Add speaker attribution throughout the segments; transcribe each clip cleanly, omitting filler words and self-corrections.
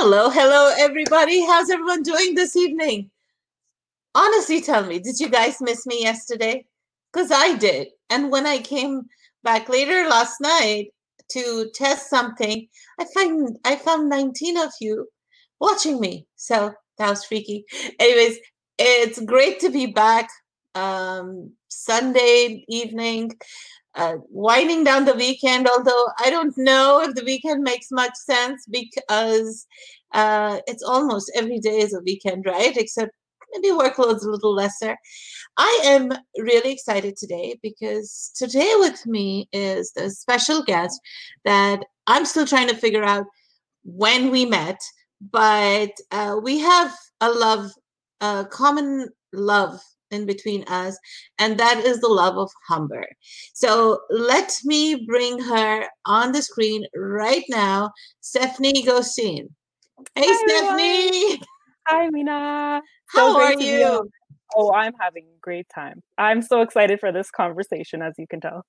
Speaker 1: Hello, hello, everybody. How's everyone doing this evening? Honestly, tell me, did you guys miss me yesterday? Because I did. And when I came back later last night to test something, I found 19 of you watching me. So that was freaky. Anyways, it's great to be back. Sunday evening, winding down the weekend, although I don't know if the weekend makes much sense because it's almost every day is a weekend, right? Except maybe workload's a little lesser. I am really excited today because today with me is the special guest that I'm still trying to figure out when we met, but we have a common love in between us, and that is the love of Humber. So let me bring her on the screen right now, Stephanie Gosine. Hey,
Speaker 2: Hi, everyone.
Speaker 1: Stephanie.
Speaker 2: Hi, Mina. So
Speaker 1: How are
Speaker 2: great to be on.
Speaker 1: you?
Speaker 2: Oh, I'm having a great time. I'm so excited for this conversation, as you can tell.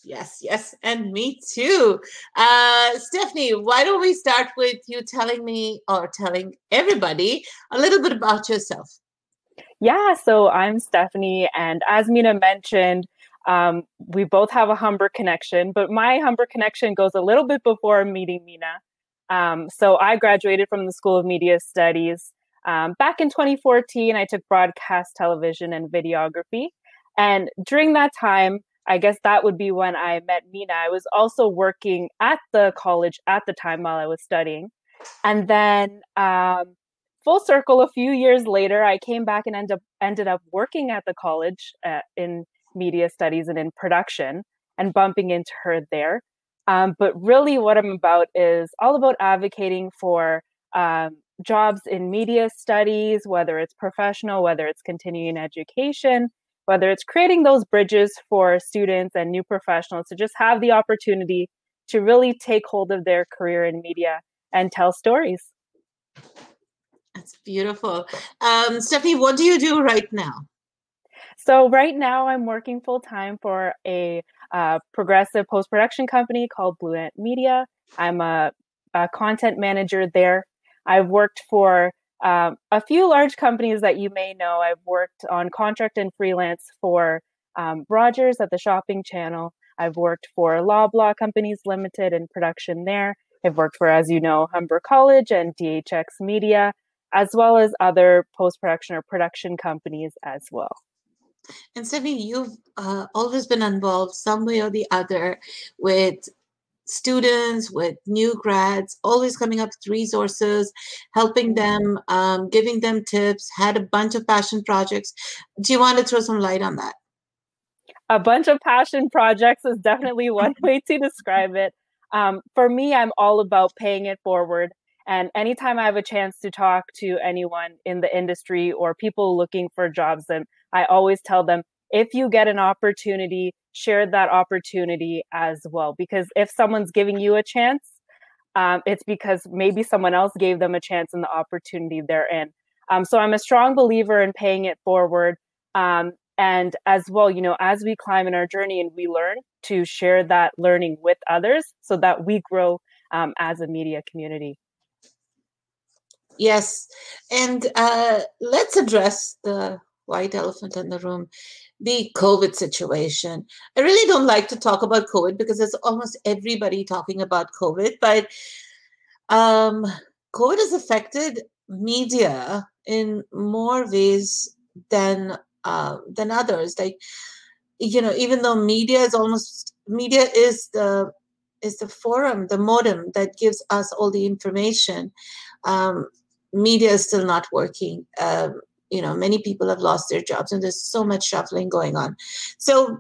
Speaker 1: Yes, yes, and me too. Stephanie, why don't we start with you telling me or telling everybody a little bit about yourself?
Speaker 2: Yeah, so I'm Stephanie, and as Mina mentioned, we both have a Humber connection, but my Humber connection goes a little bit before meeting Mina. So I graduated from the School of Media Studies. Back in 2014, I took broadcast television and videography. And during that time, I guess that would be when I met Mina. I was also working at the college at the time while I was studying. And then full circle, a few years later, I came back and ended up working at the college in media studies and in production and bumping into her there. But really, what I'm about is all about advocating for jobs in media studies, whether it's professional, whether it's continuing education, whether it's creating those bridges for students and new professionals to just have the opportunity to really take hold of their career in media and tell stories.
Speaker 1: That's beautiful. Stephanie, what do you do right now?
Speaker 2: So right now I'm working full time for a progressive post-production company called Blue Ant Media. I'm a content manager there. I've worked for a few large companies that you may know. I've worked on contract and freelance for Rogers at the Shopping Channel. I've worked for Loblaw Companies Limited in production there. I've worked for, as you know, Humber College and DHX Media, as well as other post-production or production companies as well.
Speaker 1: And Stephanie, you've always been involved some way or the other with students, with new grads, always coming up with resources, helping them, giving them tips, had a bunch of passion projects. Do you want to throw some light on that?
Speaker 2: A bunch of passion projects is definitely one way to describe it. For me, I'm all about paying it forward. And anytime I have a chance to talk to anyone in the industry or people looking for jobs, then I always tell them, if you get an opportunity, share that opportunity as well. Because if someone's giving you a chance, it's because maybe someone else gave them a chance in the opportunity they're in. So I'm a strong believer in paying it forward. And as well, you know, as we climb in our journey and we learn, to share that learning with others so that we grow as a media community.
Speaker 1: Yes. And let's address the white elephant in the room, the COVID situation. I really don't like to talk about COVID because there's almost everybody talking about COVID, but um, COVID has affected media in more ways than others. Like, you know, even though media is the forum, the modem that gives us all the information. Um, Media is still not working. You know, many people have lost their jobs, and there's so much shuffling going on. So,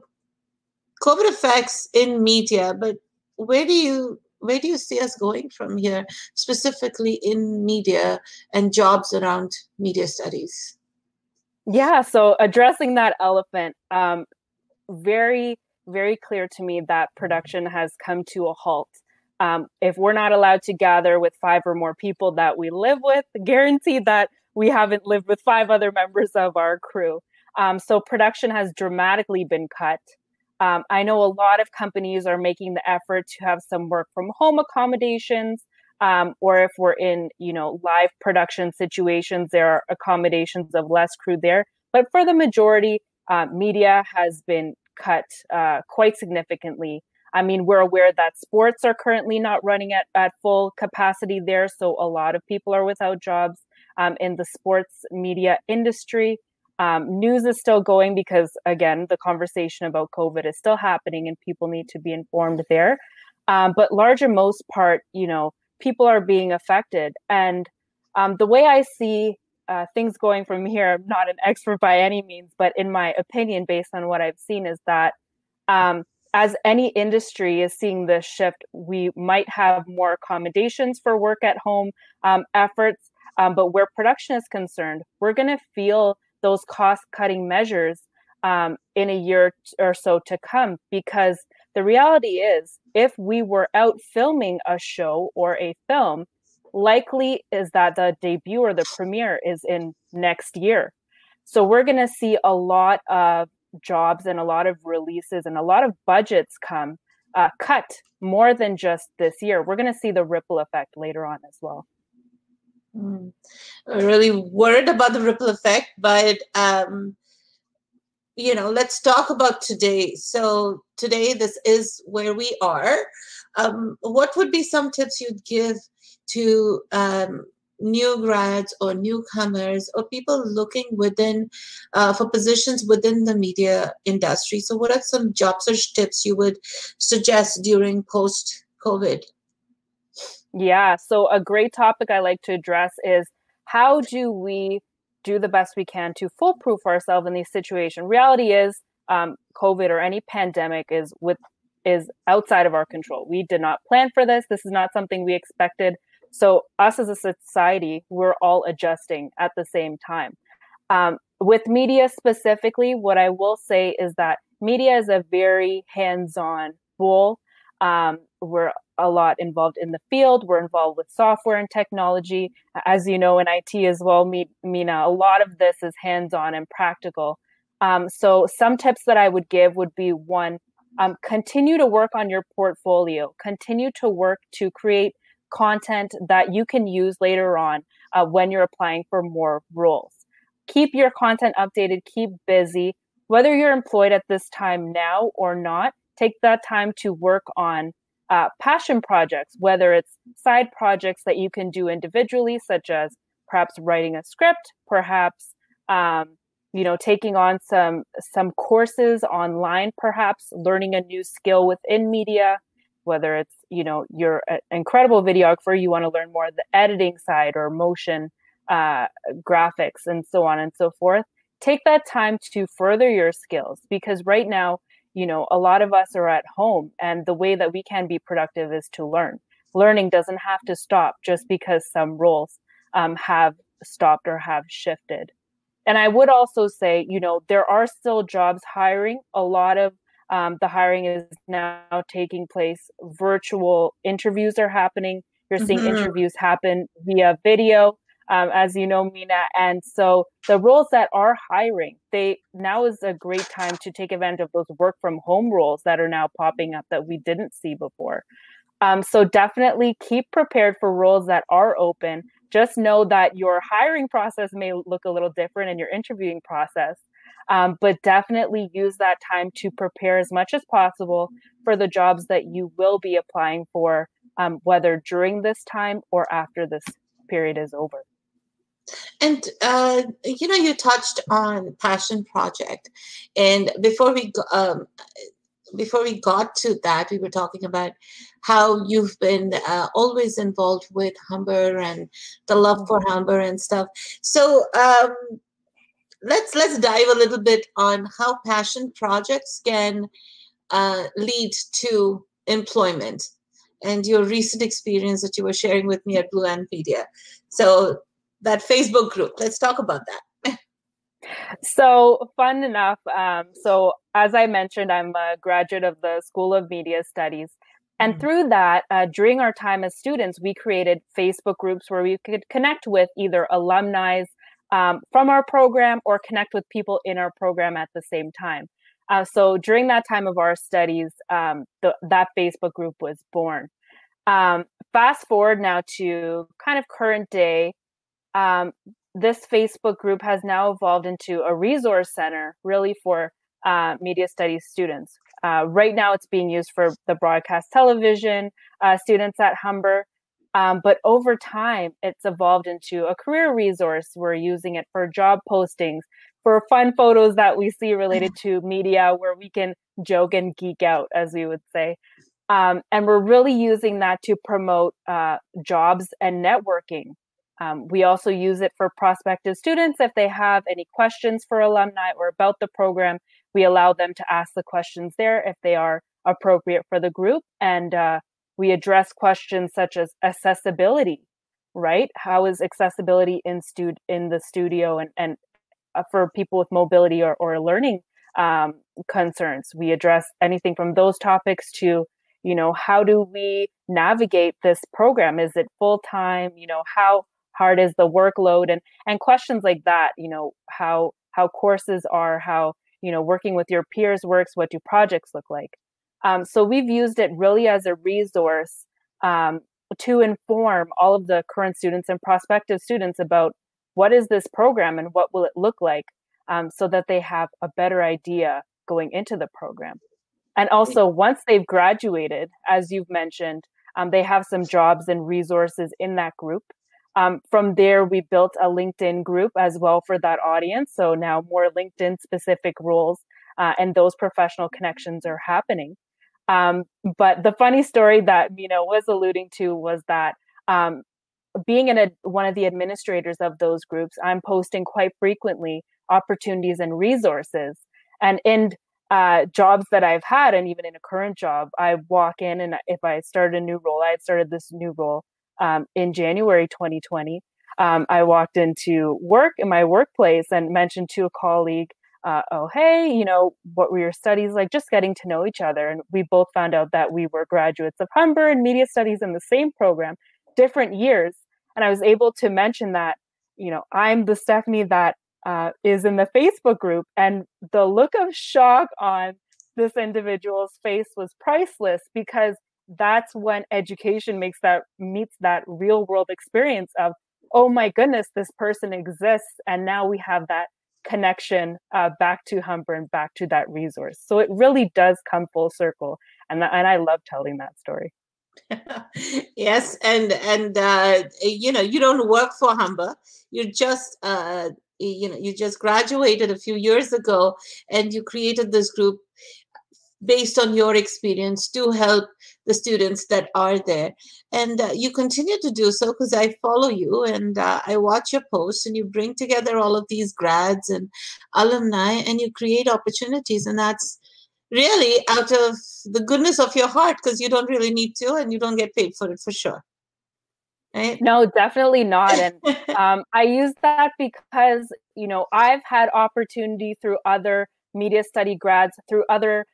Speaker 1: COVID effects in media, but where do you see us going from here, specifically in media and jobs around media studies?
Speaker 2: Yeah, so addressing that elephant, very, very clear to me that production has come to a halt. If we're not allowed to gather with five or more people that we live with, guaranteed that we haven't lived with five other members of our crew. So production has dramatically been cut. I know a lot of companies are making the effort to have some work from home accommodations. or if we're in, live production situations, there are accommodations of less crew there. But for the majority, media has been cut quite significantly. I mean, we're aware that sports are currently not running at full capacity there. So a lot of people are without jobs in the sports media industry. News is still going because, again, the conversation about COVID is still happening and people need to be informed there. But large and most part, people are being affected. And the way I see things going from here, I'm not an expert by any means, but in my opinion, based on what I've seen, is that as any industry is seeing this shift, we might have more accommodations for work at home efforts. But where production is concerned, we're going to feel those cost-cutting measures in a year or so to come, because the reality is, if we were out filming a show or a film, likely is that the debut or the premiere is in next year. So we're going to see a lot of jobs and a lot of releases and a lot of budgets cut more than just this year. We're going to see the ripple effect later on as well.
Speaker 1: I'm really worried about the ripple effect, but let's talk about today. So today, this is where we are. What would be some tips you'd give to new grads or newcomers or people looking for positions within the media industry? So what are some job search tips you would suggest during post-COVID?
Speaker 2: Yeah, so a great topic I like to address is, how do we do the best we can to foolproof ourselves in these situations? Reality is, COVID or any pandemic is outside of our control. We did not plan for this. This is not something we expected. So us as a society, we're all adjusting at the same time. With media specifically, what I will say is that media is a very hands-on role. We're a lot involved in the field. We're involved with software and technology. As you know, in IT as well, Mina, a lot of this is hands-on and practical. So some tips that I would give would be, one, continue to work on your portfolio. Continue to work to create content that you can use later on when you're applying for more roles. Keep your content updated, keep busy. Whether you're employed at this time now or not, take that time to work on passion projects, whether it's side projects that you can do individually, such as perhaps writing a script, perhaps taking on some courses online, perhaps learning a new skill within media, whether it's, you're an incredible videographer, you want to learn more of the editing side or motion graphics and so on and so forth. Take that time to further your skills, because right now, a lot of us are at home, and the way that we can be productive is to learn. Learning doesn't have to stop just because some roles have stopped or have shifted. And I would also say, there are still jobs hiring. A lot of the hiring is now taking place. Virtual interviews are happening. You're seeing interviews happen via video, as you know, Mina. And so the roles that are hiring, now is a great time to take advantage of those work from home roles that are now popping up that we didn't see before. So definitely keep prepared for roles that are open. Just know that your hiring process may look a little different in your interviewing process, but definitely use that time to prepare as much as possible for the jobs that you will be applying for, whether during this time or after this period is over.
Speaker 1: And, you touched on passion project. And before we got to that, we were talking about how you've been always involved with Humber and the love for Humber and stuff. So let's dive a little bit on how passion projects can lead to employment, and your recent experience that you were sharing with me at Blue Ant Media. So that Facebook group, let's talk about that.
Speaker 2: So fun enough. So as I mentioned, I'm a graduate of the School of Media Studies. And through that, during our time as students, we created Facebook groups where we could connect with either alumni from our program or connect with people in our program at the same time. So during that time of our studies, that Facebook group was born. Fast forward now to kind of current day. This Facebook group has now evolved into a resource center really for media studies students. Right now it's being used for the broadcast television students at Humber. But over time, it's evolved into a career resource. We're using it for job postings, for fun photos that we see related to media where we can joke and geek out, as we would say. And we're really using that to promote jobs and networking. We also use it for prospective students. If they have any questions for alumni or about the program, we allow them to ask the questions there if they are appropriate for the group. And we address questions such as accessibility, right? How is accessibility in the studio and for people with mobility or learning concerns? We address anything from those topics to, how do we navigate this program? Is it full-time? How hard is the workload? And questions like that, how courses are, how, working with your peers works, what do projects look like? So we've used it really as a resource to inform all of the current students and prospective students about what is this program and what will it look like, so that they have a better idea going into the program. And also, once they've graduated, as you've mentioned, they have some jobs and resources in that group. From there, we built a LinkedIn group as well for that audience. So now more LinkedIn specific roles and those professional connections are happening. But the funny story that Mina was alluding to was that being one of the administrators of those groups, I'm posting quite frequently opportunities and resources. And in jobs that I've had, and even in a current job, I walk in, and if I started a new role, I had started this new role in January 2020. I walked into work in my workplace and mentioned to a colleague, oh, hey, what were your studies like? Just getting to know each other. And we both found out that we were graduates of Humber and media studies in the same program, different years. And I was able to mention that, I'm the Stephanie that is in the Facebook group. And the look of shock on this individual's face was priceless, because that's when education meets that real world experience of, oh my goodness, this person exists. And now we have that connection back to Humber and back to that resource. So it really does come full circle. And I love telling that story.
Speaker 1: Yes, and you don't work for Humber. You just you just graduated a few years ago, and you created this group based on your experience to help the students that are there. And you continue to do so, because I follow you and I watch your posts, and you bring together all of these grads and alumni, and you create opportunities. And that's really out of the goodness of your heart, because you don't really need to, and you don't get paid for it, for sure. Right?
Speaker 2: No, definitely not. And I use that because, I've had opportunity through other media study grads, through other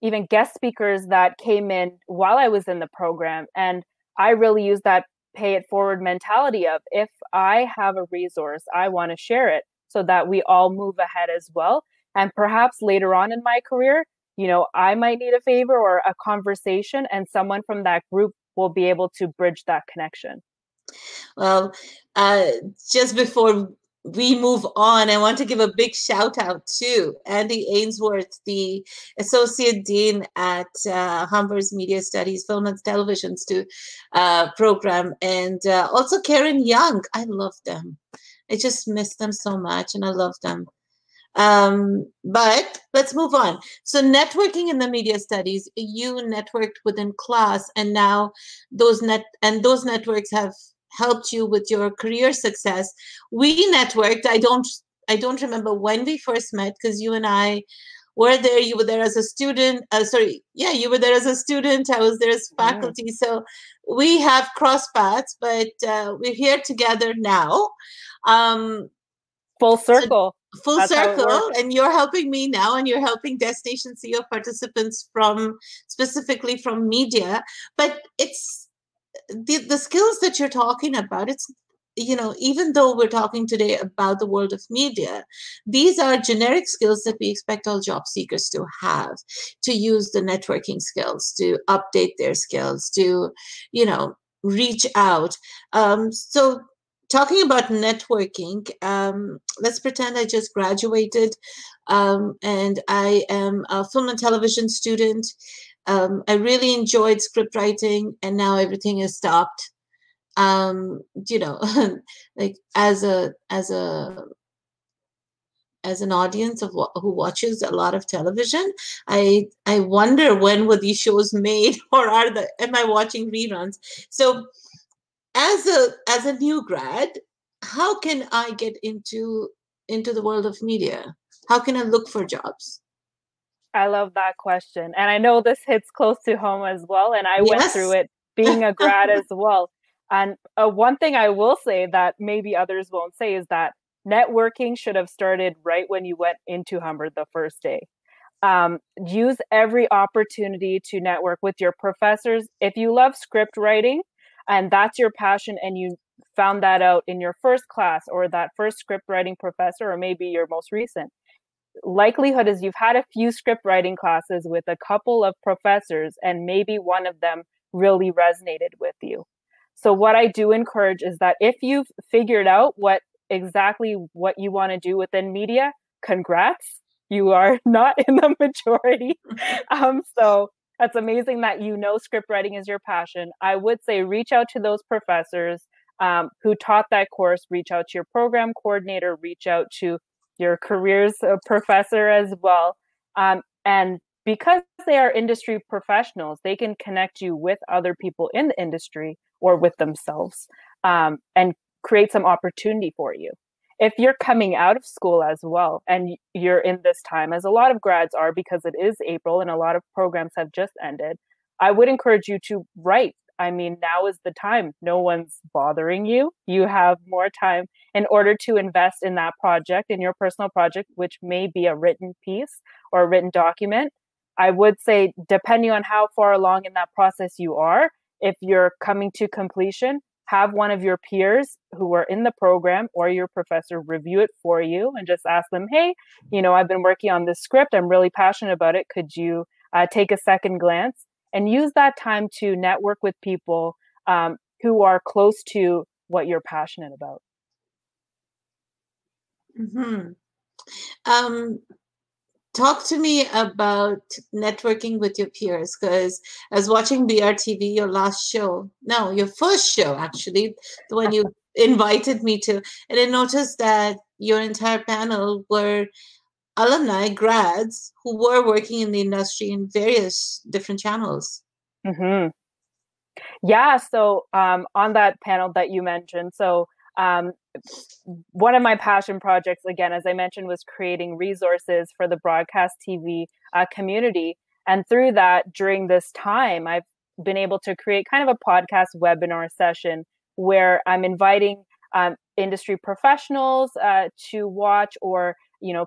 Speaker 2: even guest speakers that came in while I was in the program. And I really use that pay it forward mentality of, if I have a resource, I want to share it so that we all move ahead as well. And perhaps later on in my career, I might need a favor or a conversation, and someone from that group will be able to bridge that connection.
Speaker 1: Well, just before we move on, I want to give a big shout out to Andy Ainsworth, the Associate Dean at Humber's Media Studies Film and Television program, and also Karen Young. I love them. I just miss them so much, and I love them. But let's move on. So networking in the media studies, you networked within class, and now those networks have helped you with your career success. We networked. I don't remember when we first met, because you and I were there. You were there as a student. You were there as a student. I was there as faculty. So we have crossed paths, but we're here together now.
Speaker 2: Full circle.
Speaker 1: Full circle, and you're helping me now, and you're helping Destination CEO participants specifically from media. But it's the skills that you're talking about. It's even though we're talking today about the world of media, these are generic skills that we expect all job seekers to use the networking skills, to update their skills, to, reach out. So talking about networking, let's pretend I just graduated, and I am a film and television student. I really enjoyed script writing, and now everything is stopped. um you know like as an audience who watches a lot of television, I wonder, when were these shows made, or am I watching reruns? So as a new grad, how can I get into the world of media? How can I look for jobs?
Speaker 2: I love that question. And I know this hits close to home as well. And I went through
Speaker 1: Yes.
Speaker 2: it being a grad as well. And one thing I will say that maybe others won't say is that networking should have started right when you went into Humber the first day. Use every opportunity to network with your professors. If you love script writing and that's your passion, and you found that out in your first class or that first script writing professor, or maybe your most recent, likelihood is you've had a few script writing classes with a couple of professors and maybe one of them really resonated with you. So what I do encourage is that if you've figured out exactly what you want to do within media, congrats. You are not in the majority. So that's amazing that script writing is your passion. I would say reach out to those professors who taught that course, reach out to your program coordinator, reach out to your careers professor as well. And because they are industry professionals, they can connect you with other people in the industry or with themselves, and create some opportunity for you. If you're coming out of school as well, and you're in this time, as a lot of grads are, because it is April and a lot of programs have just ended, I would encourage you to write. I mean, now is the time. No one's bothering you. You have more time in order to invest in that project, in your personal project, which may be a written piece or a written document. I would say, depending on how far along in that process you are, if you're coming to completion, have one of your peers who are in the program or your professor review it for you and just ask them, hey, I've been working on this script. I'm really passionate about it. Could you take a second glance? And use that time to network with people who are close to what you're passionate about.
Speaker 1: Mm-hmm. Talk to me about networking with your peers, because I was watching BRTV, your first show, actually, the one you invited me to, and I noticed that your entire panel were alumni, grads who were working in the industry in various different channels.
Speaker 2: Mm-hmm. Yeah, so on that panel that you mentioned, so one of my passion projects, again, as I mentioned, was creating resources for the broadcast TV community. And through that, during this time, I've been able to create kind of a podcast webinar session where I'm inviting industry professionals to watch, or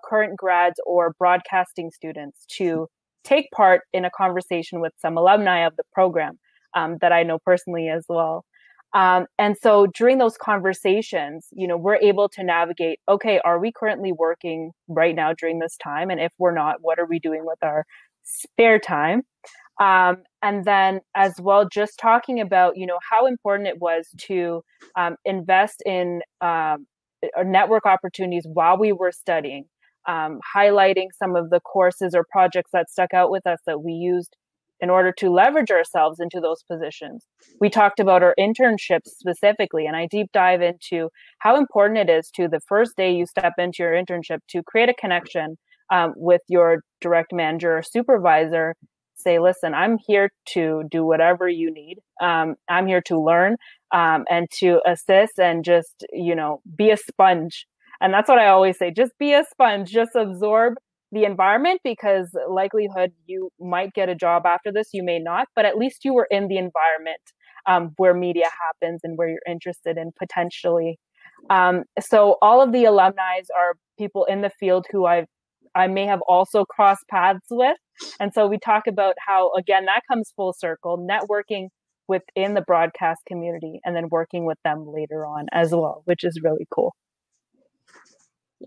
Speaker 2: current grads or broadcasting students to take part in a conversation with some alumni of the program that I know personally as well. And so during those conversations, we're able to navigate, okay, are we currently working right now during this time? And if we're not, what are we doing with our spare time? And then as well, just talking about, how important it was to invest in network opportunities while we were studying, highlighting some of the courses or projects that stuck out with us that we used in order to leverage ourselves into those positions. We talked about our internships specifically, and I deep dive into how important it is to the first day you step into your internship to create a connection with your direct manager or supervisor. Say, listen, I'm here to do whatever you need. I'm here to learn and to assist, and just, be a sponge. And that's what I always say, just be a sponge, just absorb the environment, because likelihood you might get a job after this, you may not, but at least you were in the environment where media happens and where you're interested in potentially. So all of the alumni are people in the field who I may have also crossed paths with. And so we talk about how, again, that comes full circle. Networking within the broadcast community and then working with them later on as well, which is really cool.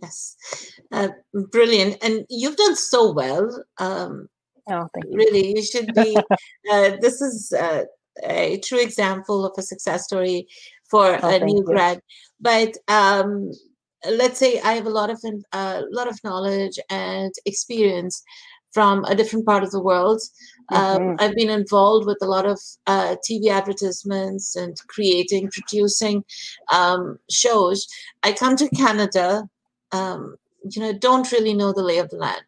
Speaker 1: Yes, brilliant. And you've done so well.
Speaker 2: Oh, thank you.
Speaker 1: Really, you should be. This is a true example of a success story for a new grad. But let's say I have a lot of knowledge and experience from a different part of the world. I've been involved with a lot of TV advertisements and producing shows. I come to Canada, don't really know the lay of the land.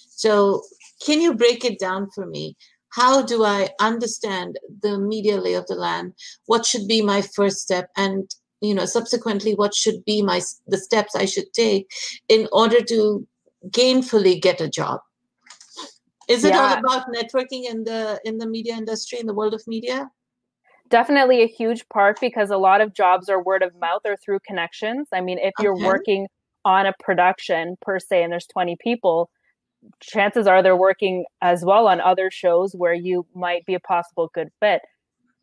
Speaker 1: So can you break it down for me? How do I understand the media lay of the land? What should be my first step? And, subsequently, what should be the steps I should take in order to gainfully get a job? Is it all about networking in the media industry, in the world of media?
Speaker 2: Definitely a huge part, because a lot of jobs are word of mouth or through connections. I mean, if you're working on a production per se, and there's 20 people, chances are they're working as well on other shows where you might be a possible good fit.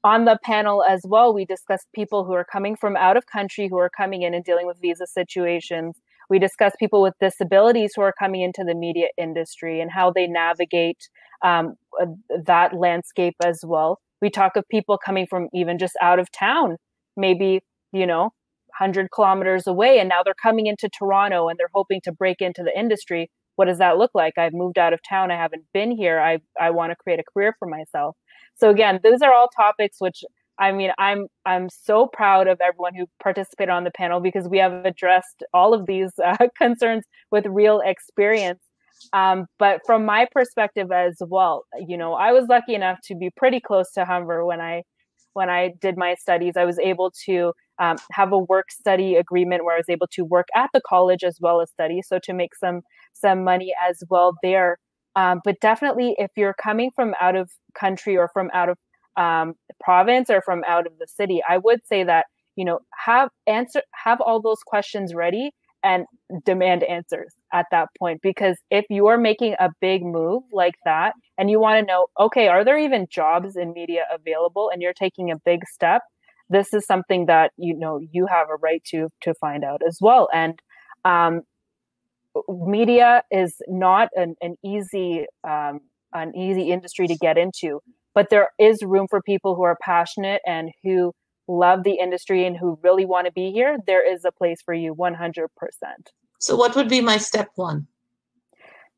Speaker 2: On the panel as well, we discussed people who are coming from out of country, who are coming in and dealing with visa situations. We discussed people with disabilities who are coming into the media industry and how they navigate that landscape as well. We talk of people coming from even just out of town, maybe, 100 kilometers away, and now they're coming into Toronto and they're hoping to break into the industry. What does that look like? I've moved out of town. I haven't been here. I want to create a career for myself. So again, those are all topics which, I mean, I'm so proud of everyone who participated on the panel, because we have addressed all of these concerns with real experience. But from my perspective as well, I was lucky enough to be pretty close to Humber when I did my studies. I was able to have a work-study agreement where I was able to work at the college as well as study, so to make some money as well there. But definitely, if you're coming from out of country or from out of province or from out of the city, I would say that, have all those questions ready and demand answers at that point. Because if you are making a big move like that and you want to know, okay, are there even jobs in media available, and you're taking a big step, this is something that, you have a right to find out as well. And media is not an easy industry to get into, but there is room for people who are passionate and who love the industry and who really want to be here. There is a place for you 100%.
Speaker 1: So what would be my step one?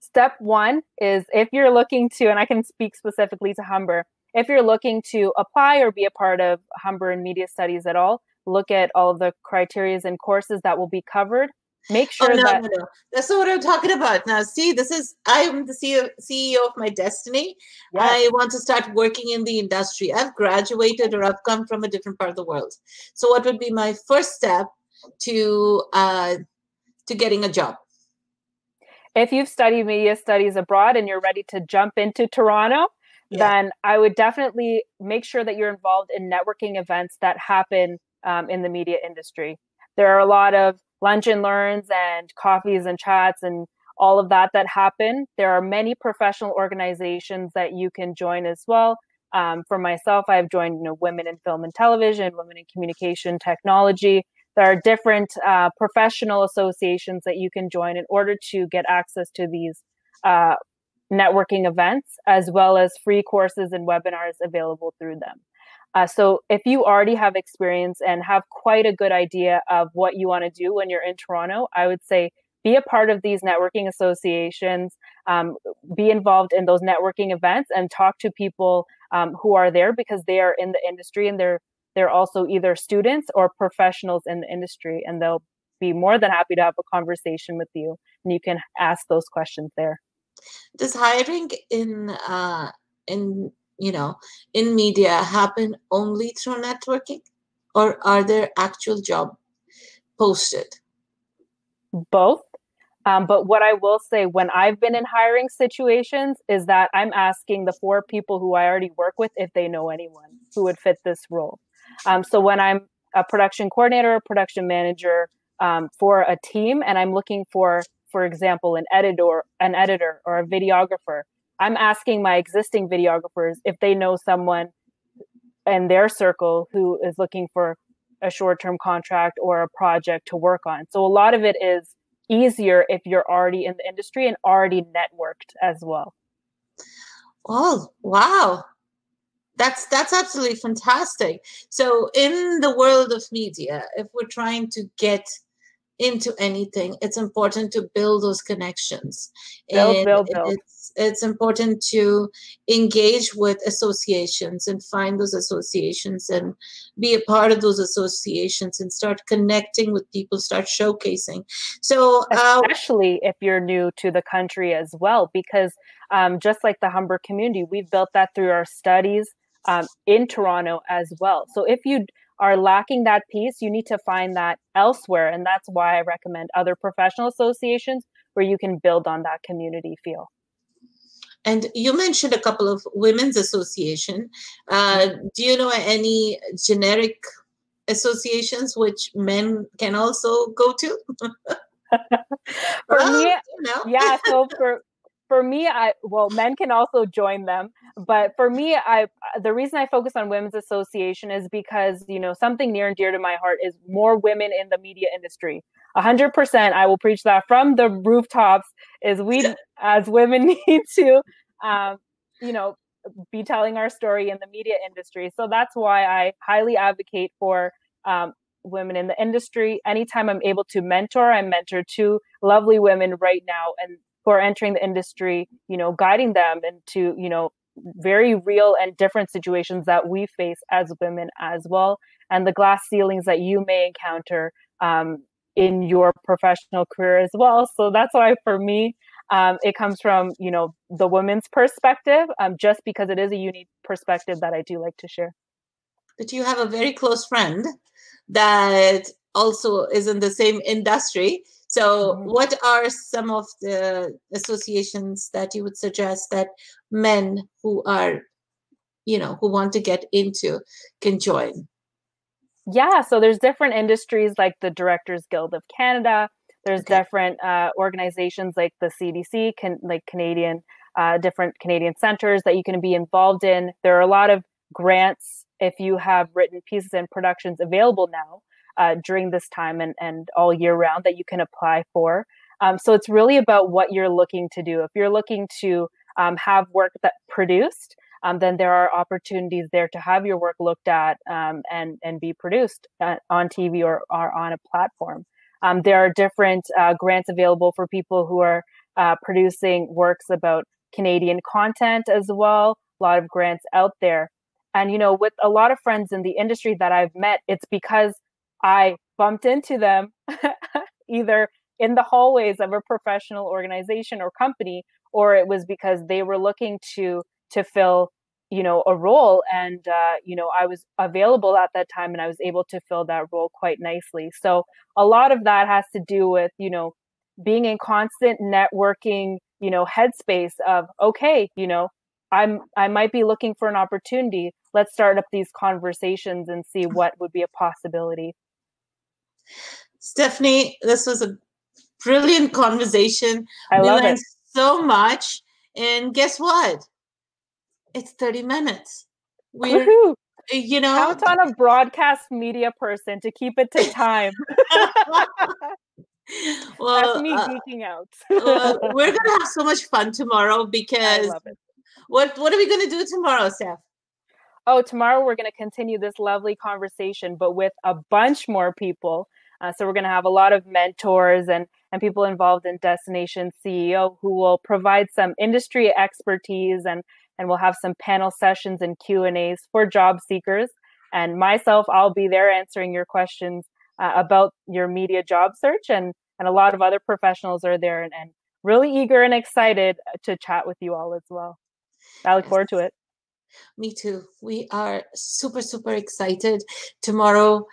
Speaker 2: Step one is, if you're looking to, and I can speak specifically to Humber, if you're looking to apply or be a part of Humber and media studies at all, look at all of the criteria and courses that will be covered. Make sure
Speaker 1: no. That's not what I'm talking about. Now, see, I am the CEO of my destiny. Yes. I want to start working in the industry. I've graduated, or I've come from a different part of the world. So what would be my first step to getting a job?
Speaker 2: If you've studied media studies abroad and you're ready to jump into Toronto, then I would definitely make sure that you're involved in networking events that happen in the media industry. There are a lot of lunch and learns and coffees and chats and all of that happen. There are many professional organizations that you can join as well. For myself, I've joined Women in Film and Television, Women in Communication Technology. There are different professional associations that you can join in order to get access to these networking events, as well as free courses and webinars available through them. So if you already have experience and have quite a good idea of what you want to do when you're in Toronto, I would say be a part of these networking associations, be involved in those networking events, and talk to people who are there, because they are in the industry and they're also either students or professionals in the industry, and they'll be more than happy to have a conversation with you, and you can ask those questions there.
Speaker 1: Does hiring in media happen only through networking, or are there actual jobs posted?
Speaker 2: Both. But what I will say, when I've been in hiring situations, is that I'm asking the 4 people who I already work with if they know anyone who would fit this role. So when I'm a production coordinator, a production manager for a team, and I'm looking for example, an editor or a videographer, I'm asking my existing videographers if they know someone in their circle who is looking for a short-term contract or a project to work on. So a lot of it is easier if you're already in the industry and already networked as well.
Speaker 1: Oh, wow. That's absolutely fantastic. So in the world of media, if we're trying to get into anything, it's important to build those connections, and
Speaker 2: Build.
Speaker 1: it's important to engage with associations and find those associations and be a part of those associations and start connecting with people, start showcasing. So
Speaker 2: especially if you're new to the country as well, because just like the Humber community, we've built that through our studies in Toronto as well. So if you are lacking that piece, you need to find that elsewhere. And that's why I recommend other professional associations where you can build on that community feel.
Speaker 1: And you mentioned a couple of women's association. Do you know any generic associations which men can also go to?
Speaker 2: For me, yeah. So for me, men can also join them, but for me, the reason I focus on women's association is because, something near and dear to my heart is more women in the media industry. 100%, I will preach that from the rooftops. Is we as women need to, be telling our story in the media industry. So that's why I highly advocate for women in the industry. Anytime I'm able to mentor, I mentor two lovely women right now and who are entering the industry, guiding them into, very real and different situations that we face as women as well, and the glass ceilings that you may encounter in your professional career as well. So that's why for me, it comes from, the women's perspective, just because it is a unique perspective that I do like to share.
Speaker 1: But you have a very close friend that also is in the same industry. So what are some of the associations that you would suggest that men who are, who want to get into can join?
Speaker 2: Yeah, so there's different industries like the Directors Guild of Canada. There's different organizations like the CDC, Canadian, different Canadian centers that you can be involved in. There are a lot of grants if you have written pieces and productions available now during this time and all year round that you can apply for. So it's really about what you're looking to do. If you're looking to have work that produced, then there are opportunities there to have your work looked at and be produced on TV or on a platform. There are different grants available for people who are producing works about Canadian content as well. A lot of grants out there. And, with a lot of friends in the industry that I've met, it's because I bumped into them either in the hallways of a professional organization or company, or it was because they were looking to fill, a role. And, I was available at that time and I was able to fill that role quite nicely. So a lot of that has to do with, being in constant networking, headspace of, okay, I might be looking for an opportunity. Let's start up these conversations and see what would be a possibility.
Speaker 1: Stephanie, this was a brilliant conversation.
Speaker 2: We
Speaker 1: learned so much. And guess what? It's 30 minutes.
Speaker 2: Woohoo! Count on a broadcast media person to keep it to time.
Speaker 1: Well,
Speaker 2: that's me geeking out.
Speaker 1: We're gonna have so much fun tomorrow because
Speaker 2: I love it.
Speaker 1: What are we gonna do tomorrow, Steph?
Speaker 2: Oh, tomorrow we're going to continue this lovely conversation, but with a bunch more people. So we're going to have a lot of mentors and people involved in Destination CEO who will provide some industry expertise, and we'll have some panel sessions and Q&As for job seekers. And myself, I'll be there answering your questions about your media job search, and a lot of other professionals are there and really eager and excited to chat with you all as well. I look forward to it.
Speaker 1: Me too. We are super, super excited. Tomorrow,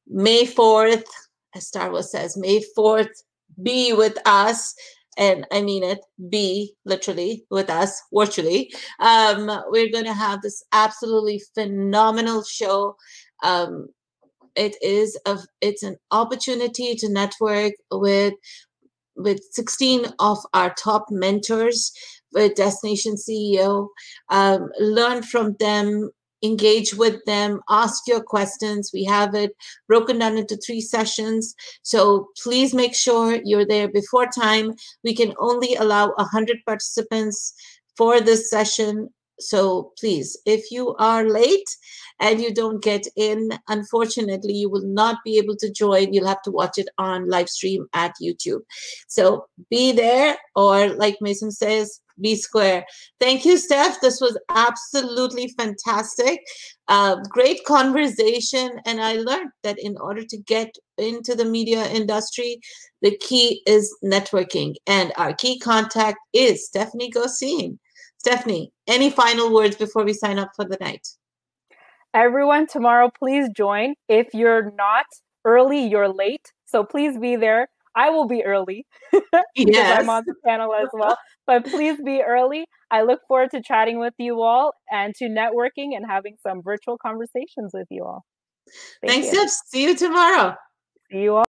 Speaker 1: May 4th, as Star Wars says, May 4th, be with us. And I mean it, be literally with us virtually. We're going to have this absolutely phenomenal show. It's an opportunity to network with 16 of our top mentors with Destination CEO, learn from them engage with them, ask your questions. We have it broken down into 3 sessions. So please make sure you're there before time. We can only allow 100 participants for this session. So please, if you are late and you don't get in, unfortunately, you will not be able to join. You'll have to watch it on live stream at YouTube. So be there, or like Mason says, be square. Thank you, Steph. This was absolutely fantastic. Great conversation. And I learned that in order to get into the media industry, the key is networking. And our key contact is Stephanie Gosine. Stephanie, any final words before we sign up for the night?
Speaker 2: Everyone, tomorrow, please join. If you're not early, you're late. So please be there. I will be early because I'm on the panel as well. But please be early. I look forward to chatting with you all and to networking and having some virtual conversations with you all.
Speaker 1: Thanks, Steph. See you tomorrow.
Speaker 2: See you all.